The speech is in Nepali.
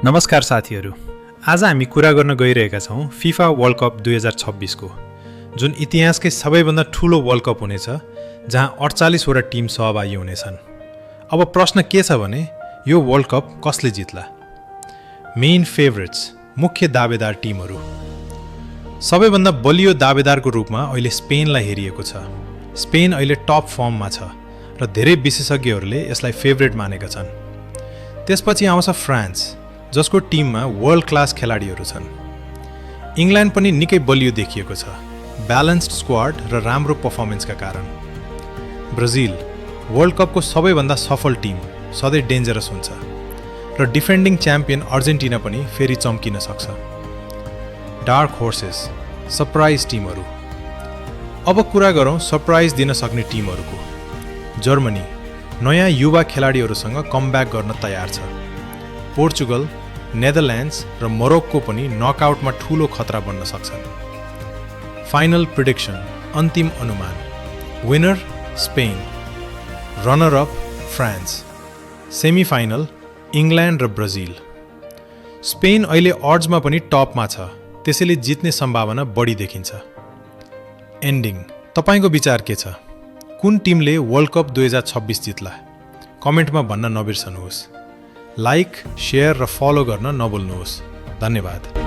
नमस्कार साथीहरू, आज हामी कुरा गर्न गइरहेका छौँ फिफा वर्ल्ड कप 2026 को, जुन इतिहासकै सबैभन्दा ठुलो वर्ल्ड कप हुनेछ, जहाँ 48 वटा टिम सहभागी हुनेछन्। अब प्रश्न के छ भने यो वर्ल्ड कप कसले जित्ला? मेन फेभरेट्स, मुख्य दावेदार टिमहरू। सबैभन्दा बलियो दावेदारको रूपमा अहिले स्पेनलाई हेरिएको छ। स्पेन अहिले टप फर्ममा छ र धेरै विशेषज्ञहरूले यसलाई फेभरेट मानेका छन्। त्यसपछि आउँछ फ्रान्स, जसको टिममा वर्ल्ड क्लास खेलाडीहरू छन्। इङ्ल्यान्ड पनि निकै बलियो देखिएको छ, ब्यालेन्स्ड स्क्वाड र राम्रो पर्फर्मेन्सका कारण। ब्राजिल, वर्ल्ड कपको सबैभन्दा सफल टिम, सधैँ डेन्जरस हुन्छ र डिफेन्डिङ च्याम्पियन अर्जेन्टिना पनि फेरि चम्किन सक्छ। डार्क होर्सेस, सरप्राइज टिमहरू। अब कुरा गरौँ सरप्राइज दिन सक्ने टिमहरूको। जर्मनी, नयाँ युवा खेलाडीहरूसँग कमब्याक गर्न तयार छ। पोर्चुगल, नेदरल्यान्ड्स र मोरोक्को पनि नकआउटमा ठूलो खतरा बन्न सक्छन्। फाइनल प्रिडिक्सन, अन्तिम अनुमान। Winner Spain, runner up France, semifinal England र ब्राजिल। स्पेन अहिले अड्समा पनि टपमा छ, त्यसैले जित्ने सम्भावना बढी देखिन्छ। एन्डिङ, तपाईँको विचार के छ? कुन टिमले वर्ल्ड कप 2026 जित्ला? कमेन्टमा भन्न नबिर्सनुहोस्। लाइक, शेयर र फलो गर्न नभुल्नुहोस्। धन्यवाद।